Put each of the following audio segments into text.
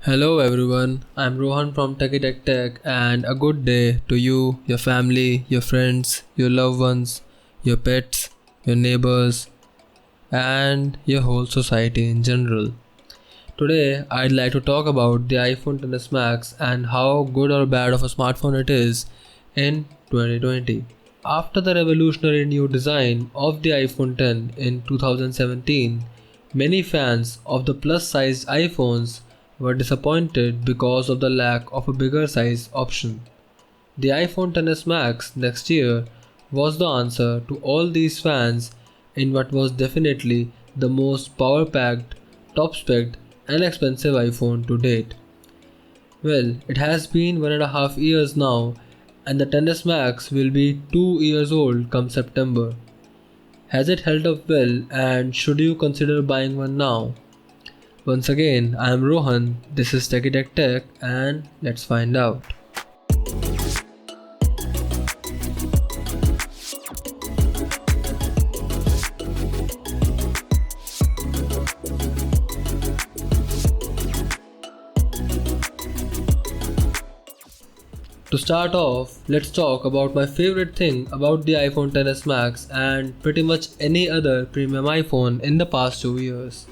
Hello everyone, I'm Rohan from TechieTechTech and a good day to you, your family, your friends, your loved ones, your pets, your neighbors, and your whole society in general. Today, I'd like to talk about the iPhone XS Max and how good or bad of a smartphone it is in 2020. After the revolutionary new design of the iPhone X in 2017, many fans of the plus-sized iPhones were disappointed because of the lack of a bigger size option. The iPhone XS Max next year was the answer to all these fans in what was definitely the most power-packed, top-spec'd and expensive iPhone to date. Well, it has been 1.5 years now, and the XS Max will be 2 years old come September. Has it held up well, and should you consider buying one now? Once again, I am Rohan, this is TechieTechTech, and let's find out. To start off, let's talk about my favorite thing about the iPhone XS Max and pretty much any other premium iPhone in the past 2 years: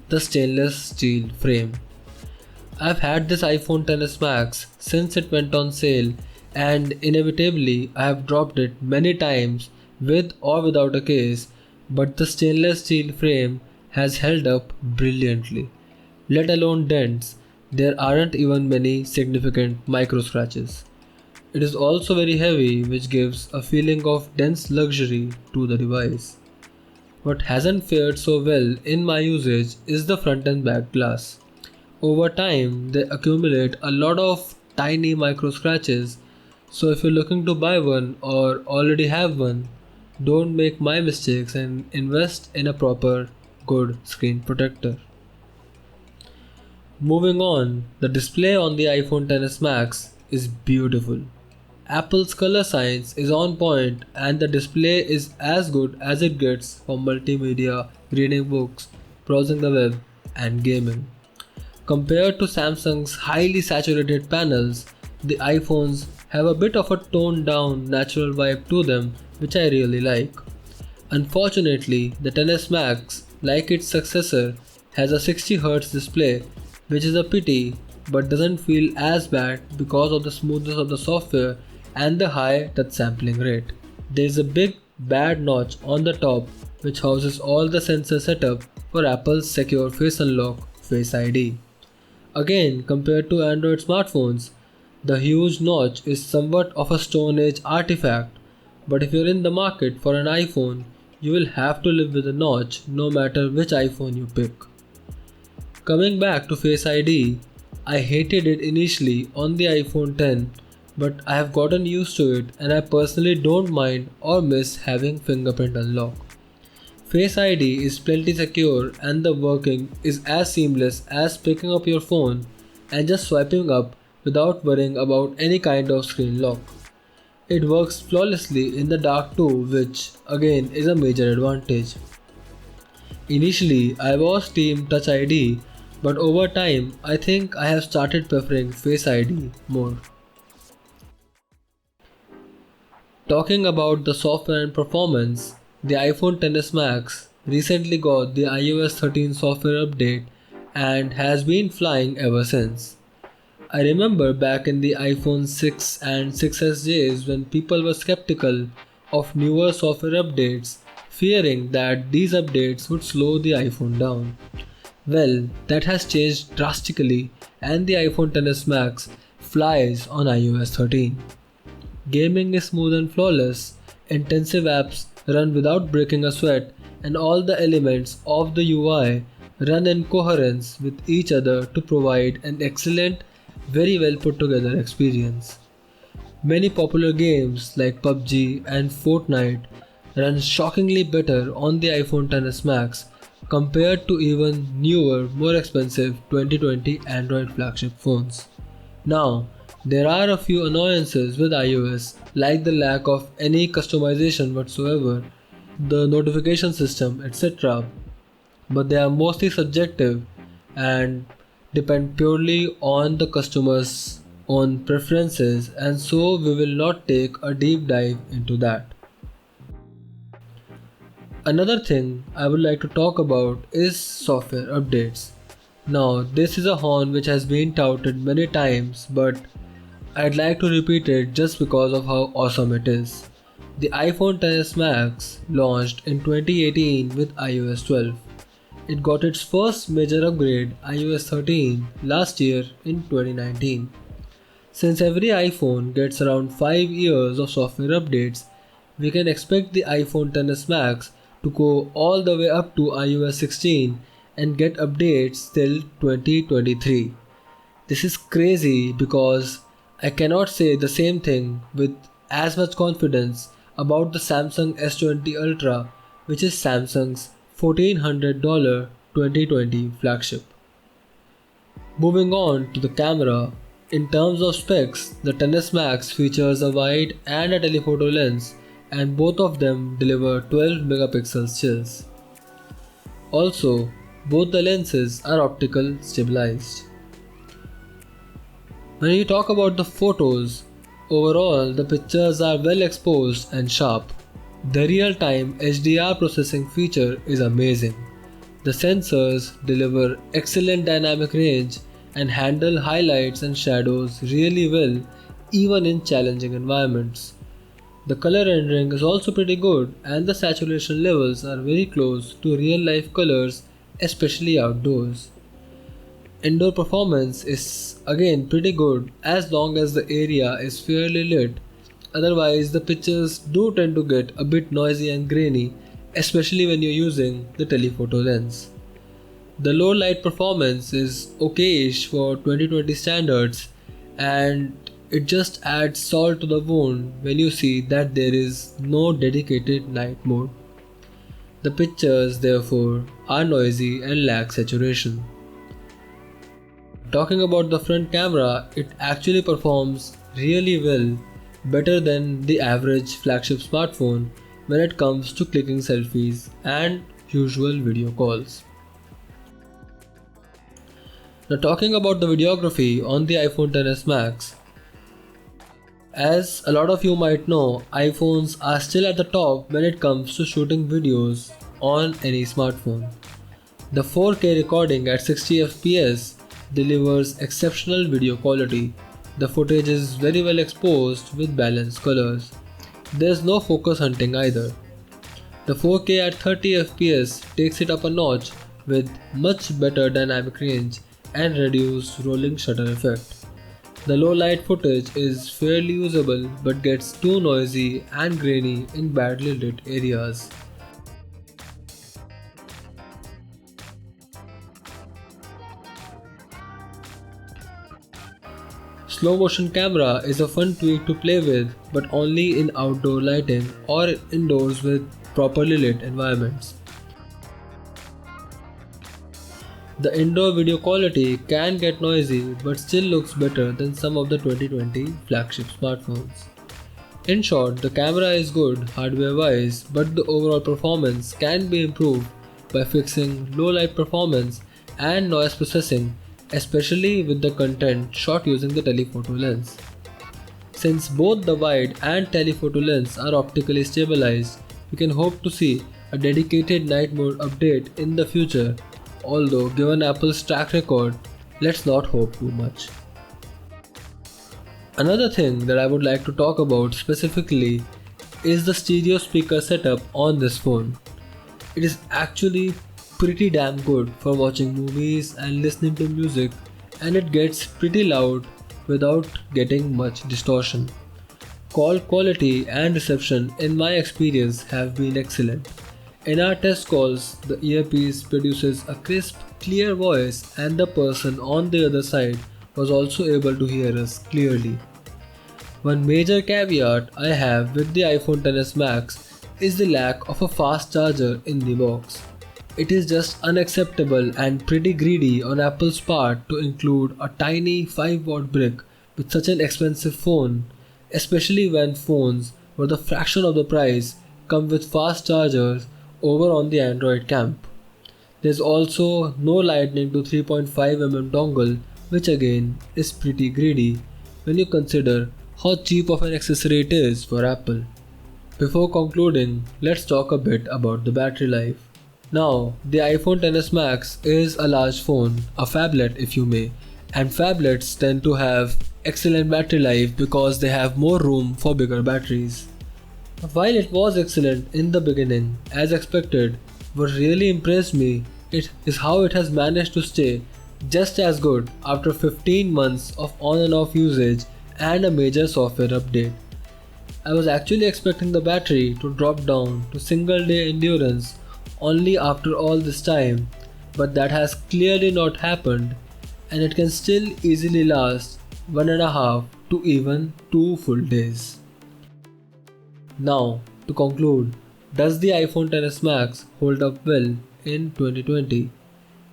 the stainless steel frame. I've had this iPhone XS Max since it went on sale, and inevitably I have dropped it many times with or without a case, but the stainless steel frame has held up brilliantly. Let alone dents, there aren't even many significant micro scratches. It is also very heavy, which gives a feeling of dense luxury to the device. What hasn't fared so well in my usage is the front and back glass. Over time, they accumulate a lot of tiny micro scratches, so if you're looking to buy one or already have one, don't make my mistakes and invest in a proper, good screen protector. Moving on, the display on the iPhone XS Max is beautiful. Apple's color science is on point and the display is as good as it gets for multimedia, reading books, browsing the web, and gaming. Compared to Samsung's highly saturated panels, the iPhones have a bit of a toned down natural vibe to them, which I really like. Unfortunately, the XS Max, like its successor, has a 60Hz display, which is a pity but doesn't feel as bad because of the smoothness of the software and the high touch sampling rate. There is a big bad notch on the top which houses all the sensor setup for Apple's secure Face Unlock Face ID. Again, compared to Android smartphones, the huge notch is somewhat of a Stone Age artifact, but if you're in the market for an iPhone, you will have to live with the notch no matter which iPhone you pick. Coming back to Face ID, I hated it initially on the iPhone X, but I have gotten used to it and I personally don't mind or miss having fingerprint unlock. Face ID is plenty secure and the working is as seamless as picking up your phone and just swiping up without worrying about any kind of screen lock. It works flawlessly in the dark too, which again is a major advantage. Initially, I was Team Touch ID, but over time, I think I have started preferring Face ID more. Talking about the software and performance, the iPhone XS Max recently got the iOS 13 software update and has been flying ever since. I remember back in the iPhone 6 and 6s days when people were skeptical of newer software updates, fearing that these updates would slow the iPhone down. Well, that has changed drastically and the iPhone XS Max flies on iOS 13. Gaming is smooth and flawless, intensive apps run without breaking a sweat, and all the elements of the UI run in coherence with each other to provide an excellent, very well put together experience. Many popular games like PUBG and Fortnite run shockingly better on the iPhone XS Max compared to even newer, more expensive 2020 Android flagship phones. Now, there are a few annoyances with iOS, like the lack of any customization whatsoever, the notification system, etc., but they are mostly subjective and depend purely on the customer's own preferences, and so we will not take a deep dive into that. Another thing I would like to talk about is software updates. Now, this is a horn which has been touted many times, but I'd like to repeat it just because of how awesome it is. The iPhone XS Max launched in 2018 with iOS 12. It got its first major upgrade, iOS 13, last year in 2019. Since every iPhone gets around 5 years of software updates, we can expect the iPhone XS Max to go all the way up to iOS 16 and get updates till 2023. This is crazy because I cannot say the same thing with as much confidence about the Samsung S20 Ultra, which is Samsung's $1,400 2020 flagship. Moving on to the camera, in terms of specs, the XS Max features a wide and a telephoto lens, and both of them deliver 12 megapixel stills. Also, both the lenses are optical stabilized. When you talk about the photos, overall the pictures are well exposed and sharp. The real-time HDR processing feature is amazing. The sensors deliver excellent dynamic range and handle highlights and shadows really well even in challenging environments. The color rendering is also pretty good and the saturation levels are very close to real life colors, especially outdoors. Indoor performance is again pretty good as long as the area is fairly lit. Otherwise, the pictures do tend to get a bit noisy and grainy, especially when you're using the telephoto lens. The low light performance is okayish for 2020 standards, and it just adds salt to the wound when you see that there is no dedicated night mode. The pictures, therefore, are noisy and lack saturation. Talking about the front camera, it actually performs really well, better than the average flagship smartphone when it comes to clicking selfies and usual video calls. Now talking about the videography on the iPhone XS Max, as a lot of you might know, iPhones are still at the top when it comes to shooting videos on any smartphone. The 4K recording at 60 fps delivers exceptional video quality. The footage is very well exposed with balanced colors. There is no focus hunting either. The 4K at 30 fps takes it up a notch with much better dynamic range and reduced rolling shutter effect. The low light footage is fairly usable but gets too noisy and grainy in badly lit areas. Slow motion camera is a fun tweak to play with, but only in outdoor lighting or indoors with properly lit environments. The indoor video quality can get noisy but still looks better than some of the 2020 flagship smartphones. In short, the camera is good hardware wise, but the overall performance can be improved by fixing low light performance and noise processing, especially with the content shot using the telephoto lens. Since both the wide and telephoto lens are optically stabilized, we can hope to see a dedicated night mode update in the future. Although given Apple's track record, let's not hope too much. Another thing that I would like to talk about specifically is the stereo speaker setup on this phone. It is actually pretty damn good for watching movies and listening to music, and it gets pretty loud without getting much distortion. Call quality and reception in my experience have been excellent. In our test calls, the earpiece produces a crisp, clear voice and the person on the other side was also able to hear us clearly. One major caveat I have with the iPhone XS Max is the lack of a fast charger in the box. It is just unacceptable and pretty greedy on Apple's part to include a tiny 5-watt brick with such an expensive phone, especially when phones for the fraction of the price come with fast chargers over on the Android camp. There's also no lightning to 3.5 mm dongle, which again is pretty greedy when you consider how cheap of an accessory it is for Apple. Before concluding, let's talk a bit about the battery life. Now, the iPhone XS Max is a large phone, a phablet if you may, and phablets tend to have excellent battery life because they have more room for bigger batteries. While it was excellent in the beginning, as expected, what really impressed me is how it has managed to stay just as good after 15 months of on and off usage and a major software update. I was actually expecting the battery to drop down to single day endurance only after all this time, but that has clearly not happened, and it can still easily last 1.5 to even 2 full days. Now, to conclude, does the iPhone XS Max hold up well in 2020?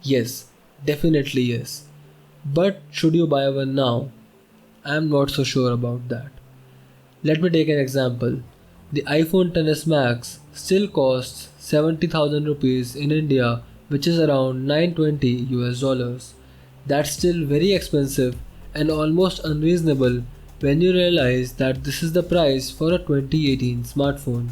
Yes, definitely yes. But should you buy one now? I am not so sure about that. Let me take an example. The iPhone XS Max still costs 70,000 rupees in India, which is around 920 US dollars. That's still very expensive and almost unreasonable when you realize that this is the price for a 2018 smartphone.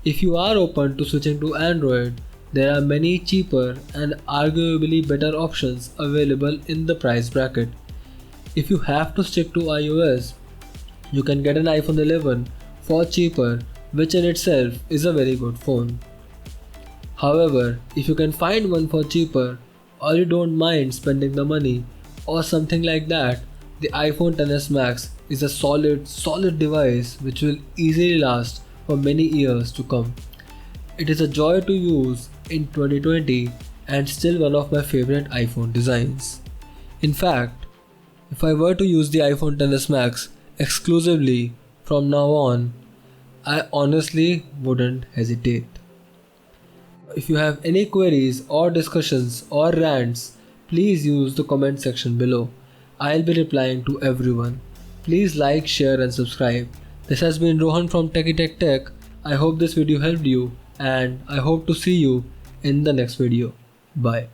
If you are open to switching to Android, there are many cheaper and arguably better options available in the price bracket. If you have to stick to iOS, you can get an iPhone 11 for cheaper, which in itself is a very good phone. However, if you can find one for cheaper or you don't mind spending the money or something like that, the iPhone XS Max is a solid device which will easily last for many years to come. It is a joy to use in 2020 and still one of my favorite iPhone designs. In fact, if I were to use the iPhone XS Max exclusively from now on, I honestly wouldn't hesitate. If you have any queries or discussions or rants, please use the comment section below. I'll be replying to everyone. Please like, share and subscribe. This has been Rohan from TechieTechTech. I hope this video helped you and I hope to see you in the next video. Bye.